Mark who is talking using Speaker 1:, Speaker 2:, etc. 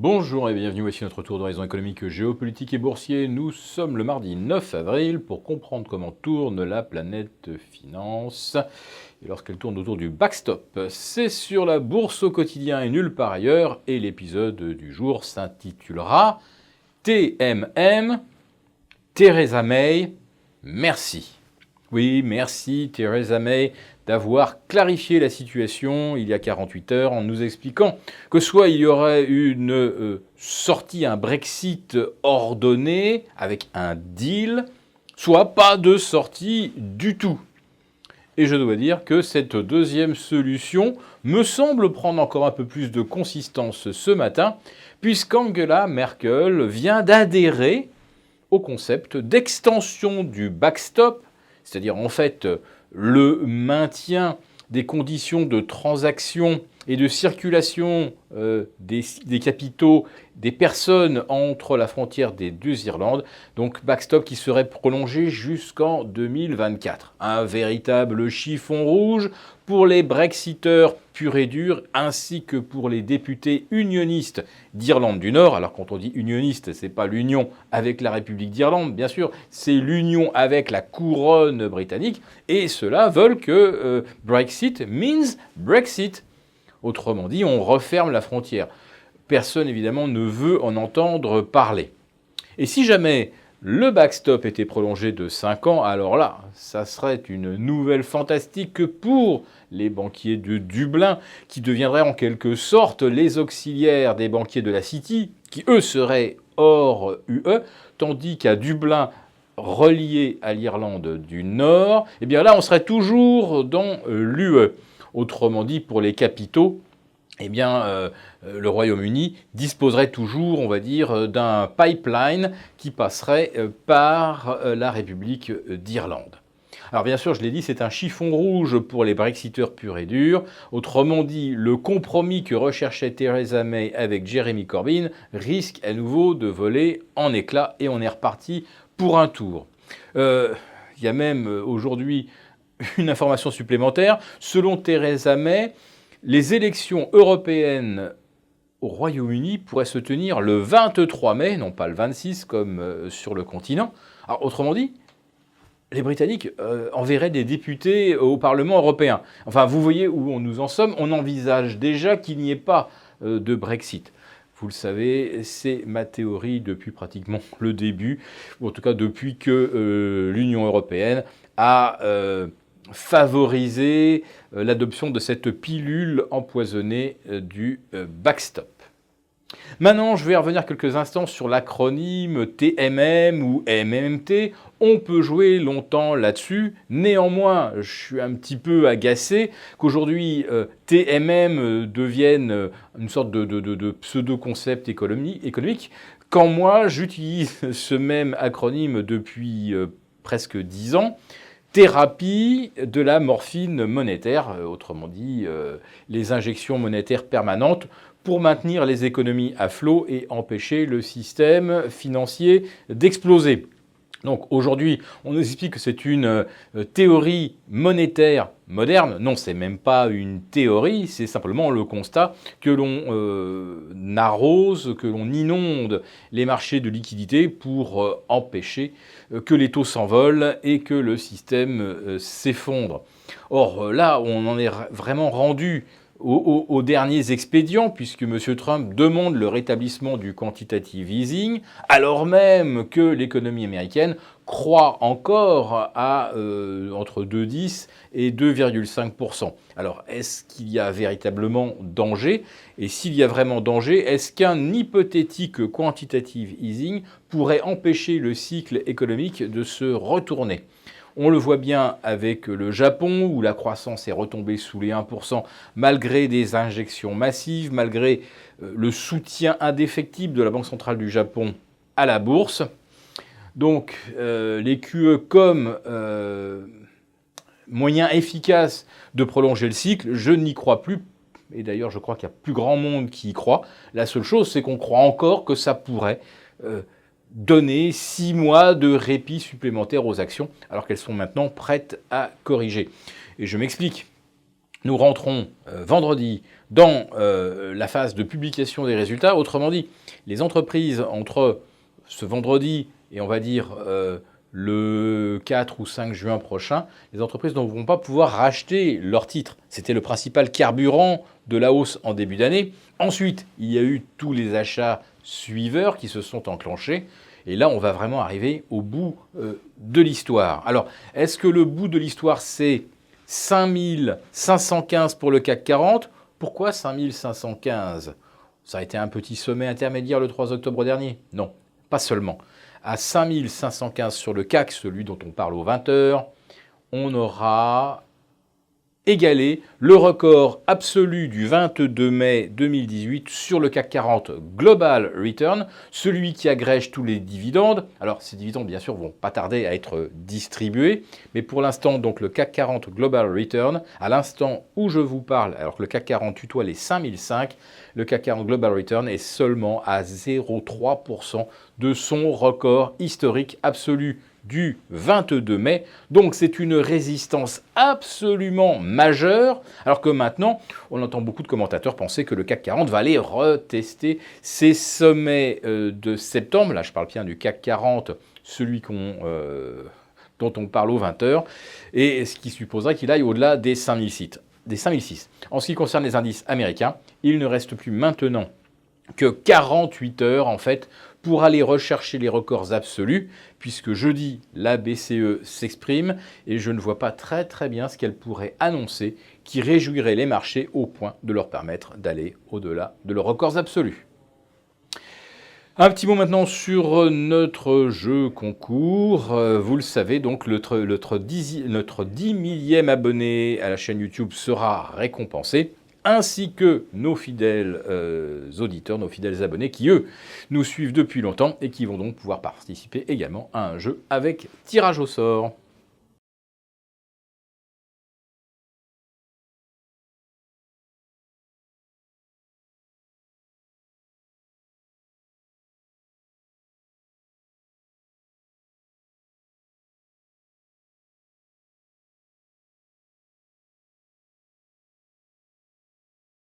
Speaker 1: Bonjour et bienvenue, voici notre tour d'horizon économique, géopolitique et boursier. Nous sommes le mardi 9 avril pour comprendre comment tourne la planète finance et lorsqu'elle tourne autour du backstop. C'est sur la bourse au quotidien et nulle part ailleurs et l'épisode du jour s'intitulera TMM, Theresa May, merci. Oui, merci Theresa May d'avoir clarifié la situation il y a 48 heures en nous expliquant que soit il y aurait une sortie, un Brexit ordonné avec un deal, soit pas de sortie du tout. Et je dois dire que cette deuxième solution me semble prendre encore un peu plus de consistance ce matin, puisqu'Angela Merkel vient d'adhérer au concept d'extension du backstop, c'est-à-dire en fait le maintien des conditions de transaction et de circulation des capitaux des personnes entre la frontière des deux Irlandes, donc backstop qui serait prolongé jusqu'en 2024. Un véritable chiffon rouge pour les Brexiteurs purs et durs, ainsi que pour les députés unionistes d'Irlande du Nord. Alors quand on dit unioniste, c'est pas l'union avec la République d'Irlande, bien sûr, c'est l'union avec la couronne britannique, et ceux-là veulent que Brexit means Brexit. Autrement dit, on referme la frontière. Personne, évidemment, ne veut en entendre parler. Et si jamais le backstop était prolongé de 5 ans, alors là, ça serait une nouvelle fantastique pour les banquiers de Dublin, qui deviendraient en quelque sorte les auxiliaires des banquiers de la City, qui eux seraient hors UE, tandis qu'à Dublin, relié à l'Irlande du Nord, eh bien là, on serait toujours dans l'UE. Autrement dit, pour les capitaux, eh bien, le Royaume-Uni disposerait toujours, on va dire, d'un pipeline qui passerait par la République d'Irlande. Alors bien sûr, je l'ai dit, c'est un chiffon rouge pour les Brexiteurs purs et durs. Autrement dit, le compromis que recherchait Theresa May avec Jeremy Corbyn risque à nouveau de voler en éclats et on est reparti pour un tour. Il y a même aujourd'hui une information supplémentaire. Selon Theresa May, les élections européennes au Royaume-Uni pourraient se tenir le 23 mai, non pas le 26 comme sur le continent. Alors, autrement dit, les Britanniques enverraient des députés au Parlement européen. Enfin, vous voyez où nous en sommes. On envisage déjà qu'il n'y ait pas de Brexit. Vous le savez, c'est ma théorie depuis pratiquement le début, ou en tout cas depuis que l'Union européenne a favoriser l'adoption de cette pilule empoisonnée du backstop. Maintenant, je vais revenir quelques instants sur l'acronyme TMM ou MMT. On peut jouer longtemps là-dessus. Néanmoins, je suis un petit peu agacé qu'aujourd'hui TMM devienne une sorte de pseudo-concept économique, quand moi j'utilise ce même acronyme depuis presque 10 ans. Thérapie de la morphine monétaire, autrement dit les injections monétaires permanentes pour maintenir les économies à flot et empêcher le système financier d'exploser. Donc aujourd'hui, on nous explique que c'est une théorie monétaire moderne. Non, c'est même pas une théorie, c'est simplement le constat que l'on arrose, que l'on inonde les marchés de liquidités pour empêcher que les taux s'envolent et que le système s'effondre. Or là, on en est vraiment rendu aux derniers expédients, puisque M. Trump demande le rétablissement du quantitative easing, alors même que l'économie américaine croît encore à entre 2,10 et 2,5%. Alors, est-ce qu'il y a véritablement danger? Et s'il y a vraiment danger, est-ce qu'un hypothétique quantitative easing pourrait empêcher le cycle économique de se retourner? On le voit bien avec le Japon, où la croissance est retombée sous les 1%, malgré des injections massives, malgré le soutien indéfectible de la Banque centrale du Japon à la bourse. Donc, les QE comme moyen efficace de prolonger le cycle, je n'y crois plus. Et d'ailleurs, je crois qu'il y a plus grand monde qui y croit. La seule chose, c'est qu'on croit encore que ça pourrait donner 6 mois de répit supplémentaire aux actions, alors qu'elles sont maintenant prêtes à corriger. Et je m'explique. Nous rentrons vendredi dans la phase de publication des résultats. Autrement dit, les entreprises entre ce vendredi et on va dire le 4 ou 5 juin prochain, les entreprises ne vont pas pouvoir racheter leurs titres. C'était le principal carburant de la hausse en début d'année. Ensuite, il y a eu tous les achats suiveurs qui se sont enclenchés. Et là, on va vraiment arriver au bout de l'histoire. Alors, est-ce que le bout de l'histoire, c'est 5515 pour le CAC 40 ? Pourquoi 5515 ? Ça a été un petit sommet intermédiaire le 3 octobre dernier ? Non, pas seulement. À 5515 sur le CAC, celui dont on parle aux 20 heures, on aura égalé le record absolu du 22 mai 2018 sur le CAC 40 Global Return, celui qui agrège tous les dividendes. Alors ces dividendes bien sûr vont pas tarder à être distribués, mais pour l'instant donc le CAC 40 Global Return, à l'instant où je vous parle, alors que le CAC 40 tutoie les 5005, le CAC 40 Global Return est seulement à 0,3% de son record historique absolu du 22 mai. Donc c'est une résistance absolument majeure, alors que maintenant, on entend beaucoup de commentateurs penser que le CAC 40 va aller retester ses sommets de septembre. Là, je parle bien du CAC 40, celui dont on parle aux 20 heures, et ce qui supposerait qu'il aille au-delà des 5006. En ce qui concerne les indices américains, il ne reste plus maintenant que 48 heures en fait pour aller rechercher les records absolus, puisque jeudi, la BCE s'exprime et je ne vois pas très bien ce qu'elle pourrait annoncer qui réjouirait les marchés au point de leur permettre d'aller au-delà de leurs records absolus. Un petit mot maintenant sur notre jeu concours. Vous le savez, donc notre 10 millième abonné à la chaîne YouTube sera récompensé, ainsi que nos fidèles auditeurs, nos fidèles abonnés qui, eux, nous suivent depuis longtemps et qui vont donc pouvoir participer également à un jeu avec tirage au sort.